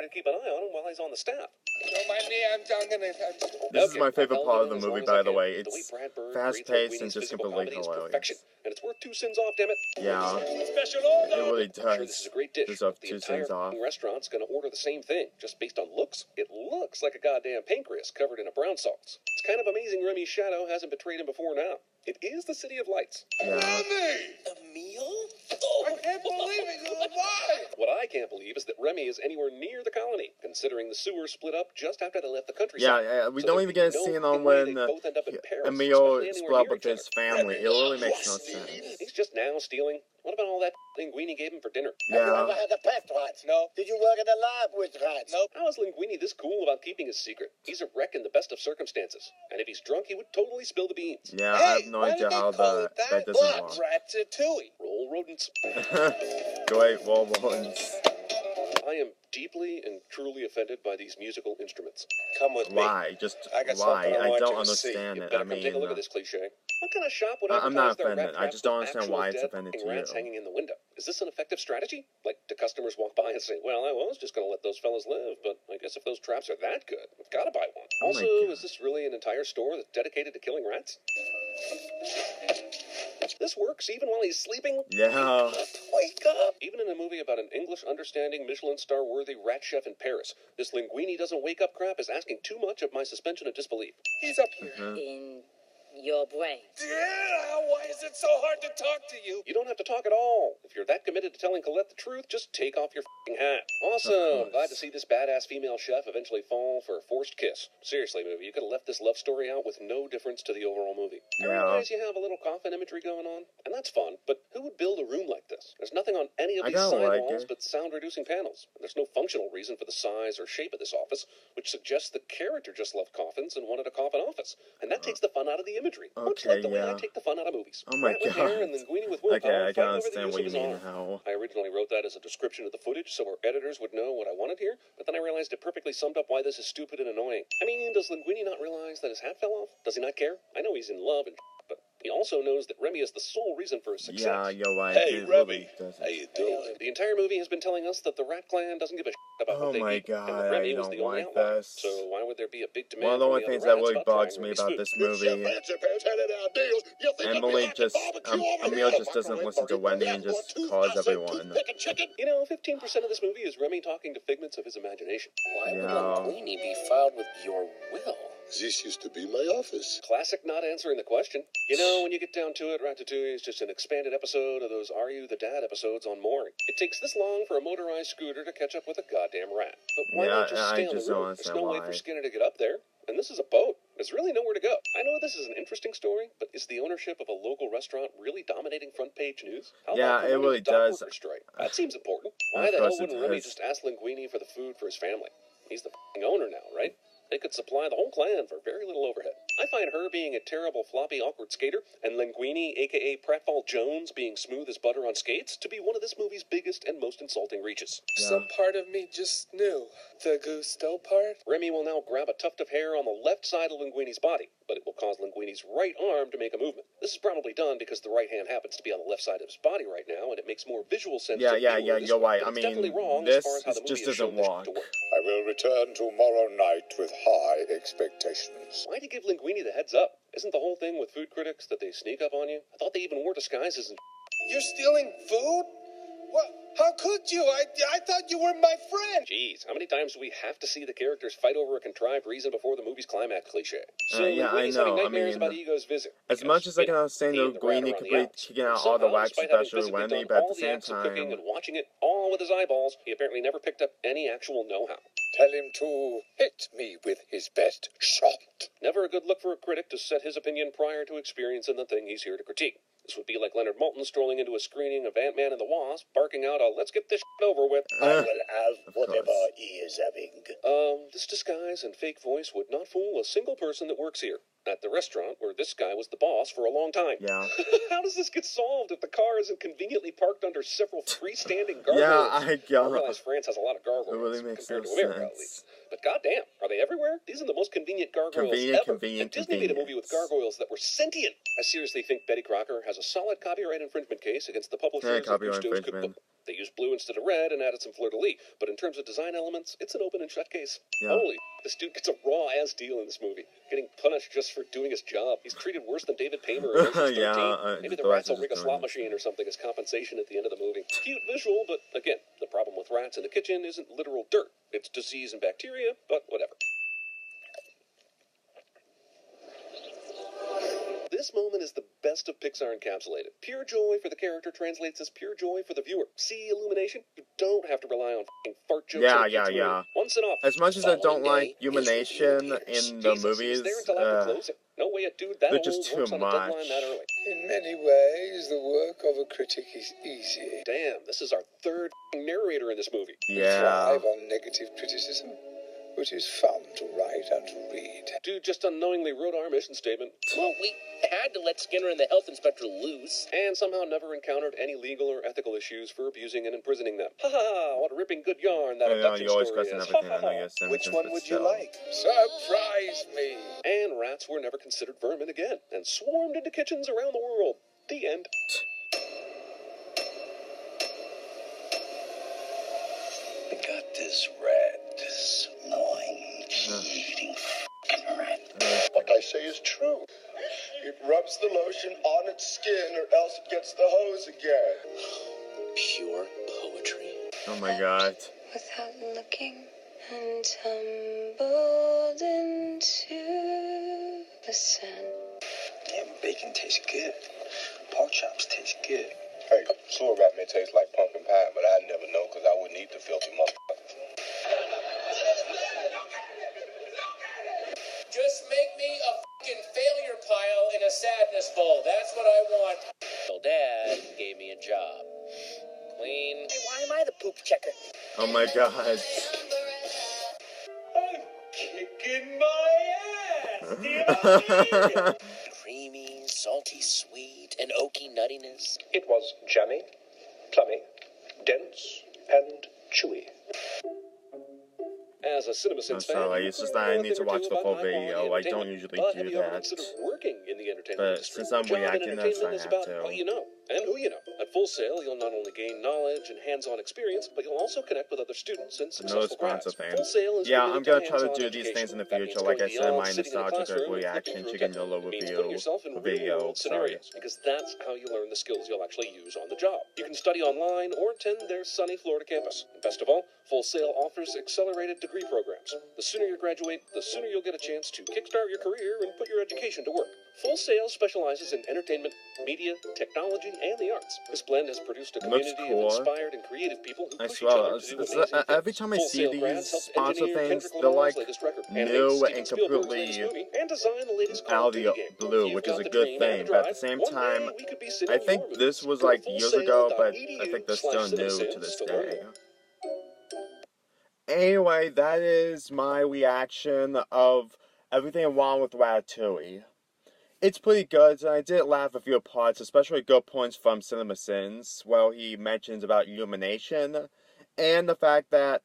to keep an eye on him while he's on the staff. This is my favorite part of the movie, by the way. It's fast-paced and just completely hilarious. And it's worth 2 cents off, damn it. Yeah, it really does. I'm sure this is a great dish. Deserve The 2 entire cents off. restaurant's gonna order the same thing, just based on looks. It looks like a goddamn pancreas covered in a brown sauce. It's kind of amazing Remy's shadow hasn't betrayed him before now. It is the City of Lights. Yeah. A meal? I can't believe it. Why? What I can't believe is that Remy is anywhere near the colony, considering the sewer split up just after they left the countryside. Yeah, we don't even get a scene on when Emil split up with his family. It really makes no sense. He's just now stealing. What about all that Linguini gave him for dinner? Yeah. Have you ever had a pet rat? No. Did you work in the lab with rats? Nope. How is Linguini this cool about keeping his secret? He's a wreck in the best of circumstances. And if he's drunk, he would totally spill the beans. Yeah, I have no idea how that doesn't work. Ratatouille. Roll rodents. Great rodents. I am deeply and truly offended by these musical instruments. Come with me. Why? Just why? I don't understand it. I mean, take a look at this cliche. What kind of shop would I'm not advertise their offended. rat I just don't trap understand with why it's actual offended dead to rats you. hanging in the window? Is this an effective strategy? Like, do customers walk by and say, well, I was just going to let those fellas live, but I guess if those traps are that good, I've got to buy one. Oh Also, is this really an entire store that's dedicated to killing rats? This works even while he's sleeping? Yeah. Wake up! Even in a movie about an English understanding Michelin star worthy rat chef in Paris, this Linguini doesn't wake up crap is asking too much of my suspension of disbelief. He's up here. In your brain. Yeah, why is it so hard to talk to you? You don't have to talk at all. If you're that committed to telling Colette the truth, just take off your f***ing hat. Awesome. Glad to see this badass female chef eventually fall for a forced kiss. Seriously, movie, you could have left this love story out with no difference to the overall movie. I realize you have a little coffin imagery going on, and that's fun, but who would build a room like this? There's nothing on any of these side walls but sound-reducing panels. And there's no functional reason for the size or shape of this office, which suggests the character just loved coffins and wanted a coffin office. And that takes the fun out of the imagery. Much like the way I take the fun out of movies. Oh my god. And Linguini with Okay, I can understand what you mean now. I originally wrote that as a description of the footage so our editors would know what I wanted here, but then I realized it perfectly summed up why this is stupid and annoying. I mean, does Linguini not realize that his hat fell off? Does he not care? I know he's in love and but he also knows that Remy is the sole reason for his success. Yeah, you're right. Hey, Remy, how you doing? The entire movie has been telling us that the Rat Clan doesn't give a about what they eat, and that Remy was the only outlier. So why would there be a big demand? One of the only things that really bugs me about this movie, Emily just, Emil just doesn't listen to Wendy and just calls everyone. You know, 15% of this movie is Remy talking to figments of his imagination. Why would Linguini be filed with your will? This used to be my office. Classic not answering the question. You know, when you get down to it, Ratatouille is just an expanded episode of those Are You the Dad episodes on mooring. It takes this long for a motorized scooter to catch up with a goddamn rat. But why not just stay on the road? There's no way for Skinner to get up there. And this is a boat. There's really nowhere to go. I know this is an interesting story, but is the ownership of a local restaurant really dominating front page news? Yeah, it really does. That seems important. Why the hell wouldn't Remy just ask Linguini for the food for his family? He's the f***ing owner now, right? They could supply the whole clan for very little overhead. I find her being a terrible, floppy, awkward skater, and Linguini, a.k.a. Pratfall Jones, being smooth as butter on skates, to be one of this movie's biggest and most insulting reaches. Some part of me just knew. The Gusto part? Remy will now grab a tuft of hair on the left side of Linguini's body, but it will cause Linguini's right arm to make a movement. This is probably done because the right hand happens to be on the left side of his body right now, and it makes more visual sense. Yeah, you're right. I mean, this just doesn't work. I will return tomorrow night with high expectations. Why'd you give Linguini the heads up? Isn't the whole thing with food critics that they sneak up on you? I thought they even wore disguises and You're stealing food? What? How could you? I thought you were my friend. Jeez, how many times do we have to see the characters fight over a contrived reason before the movie's climax cliche? So yeah, I know. I mean, about Ego's visit. As much as I can understand Linguini could be kicking out all the wax, especially Wendy, but at the same time, and watching it all with his eyeballs, he apparently never picked up any actual know-how. Tell him to hit me with his best shot. Never a good look for a critic to set his opinion prior to experiencing the thing he's here to critique. This would be like Leonard Maltin strolling into a screening of Ant-Man and the Wasp, barking out a "let's get this shit over with." I will have whatever he is having. This disguise and fake voice would not fool a single person that works here. At the restaurant where this guy was the boss for a long time. Yeah. How does this get solved if the car isn't conveniently parked under several freestanding gargoyles? I realize France has a lot of gargoyles. It really makes compared no to America, sense. at least. But goddamn, are they everywhere? These are the most convenient gargoyles ever. And Disney made a movie with gargoyles that were sentient. I seriously think Betty Crocker has a solid copyright infringement case against the publishers of Cousteau's cookbook. They used blue instead of red and added some fleur-de-lis, but in terms of design elements, it's an open and shut case. Yeah. Holy, this dude gets a raw-ass deal in this movie, getting punished just for doing his job. He's treated worse than David Paymer in Ocean's 13. Yeah, Maybe the rats will rig a slot machine or something as compensation at the end of the movie. Cute visual, but again, the problem with rats in the kitchen isn't literal dirt. It's disease and bacteria, but whatever. This moment is the best of Pixar encapsulated. Pure joy for the character translates as pure joy for the viewer. See Illumination? You don't have to rely on f***ing fart jokes. Yeah. Once and off. As much as I don't like Illumination in the movies, no way a dude that they're just too much. In many ways, the work of a critic is easy. Damn, this is our third narrator in this movie. Yeah. Thrive on negative criticism, which is fun to write and to read. Dude just unknowingly wrote our mission statement. Well, we had to let Skinner and the health inspector loose. And somehow never encountered any legal or ethical issues for abusing and imprisoning them. Ha ha ha, what a ripping good yarn that abduction you always story question is. everything, I know you're saying. Which one would you like? Surprise me! And rats were never considered vermin again, and swarmed into kitchens around the world. The end. I got this rat, this annoying, cheating f***ing rat. What I say is true. It rubs the lotion on its skin or else it gets the hose again. Pure poetry. Oh my god. Without looking, and tumbled into the sun. Damn, bacon tastes good. Pork chops taste good. Hey, sewer rat may taste like pumpkin pie, but I'd never know because I wouldn't eat the filthy motherfucker. Just make me a fucking failure pile in a sadness bowl. That's what I want. Well, Dad gave me a job. Clean. Hey, why am I the poop checker? Oh my god. I'm kicking my ass. Creamy, salty, sweet, and oaky nuttiness. It was jammy, plummy, dense, and chewy. As a CinemaSins fan, sorry, it's just that I need to watch the full video. I don't usually do that. Working in the entertainment But industry, since I'm reacting to this, I is have about to. what you know and who you know. At Full Sail, you'll not only gain knowledge and hands-on experience, but you'll also connect with other students and No successful grads. sponsor thing. Full Sail is Yeah, committed I'm gonna try to hands-on do these education. things in the That means future, going like I said, beyond my sitting in a nostalgic classroom and reaction, flipping through a chicken textbook. yellow It means review putting yourself in video. real-world scenarios, because that's how you learn the skills you'll actually use on the job. You can study online or attend their sunny Florida campus. And best of all, Full Sail offers accelerated degree programs. The sooner you graduate, the sooner you'll get a chance to kickstart your career and put your education to work. Full Sail specializes in entertainment, media, technology, and the arts. This blend has produced a community of inspired and creative people who push each other to do amazing things. Every time I Full see Sail these grads helped sponsor engineer things, Kendrick they're like Lamar's latest record, new animate and Steven Spielberg's completely latest movie, and design the latest Call out of of Duty the game. blue, You've which got is a the good dream thing. and But at the drive. same One time, day we could be sitting I in think your this movies. was Go like to years ago, but I fullsail.edu think they're still new to /CinemaSins this to learn day. more. Anyway, that is my reaction of everything wrong with Ratatouille. It's pretty good, and I did laugh a few parts, especially good points from CinemaSins, where he mentions about Illumination, and the fact that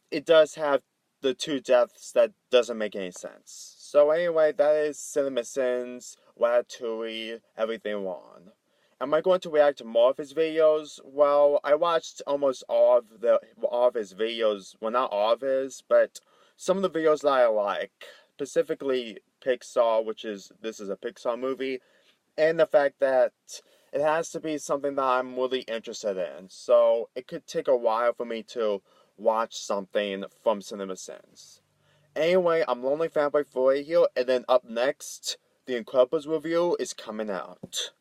it does have the two deaths that doesn't make any sense. So anyway, that is CinemaSins, Ratatouille, everything wrong. Am I going to react to more of his videos? Well, I watched almost all of his videos. Well, not all of his, but some of the videos that I like. Specifically Pixar, this is a Pixar movie. And the fact that it has to be something that I'm really interested in. So it could take a while for me to watch something from CinemaSins. Anyway, I'm Lonely Fanboy 4 here. And then up next, The Incredibles review is coming out.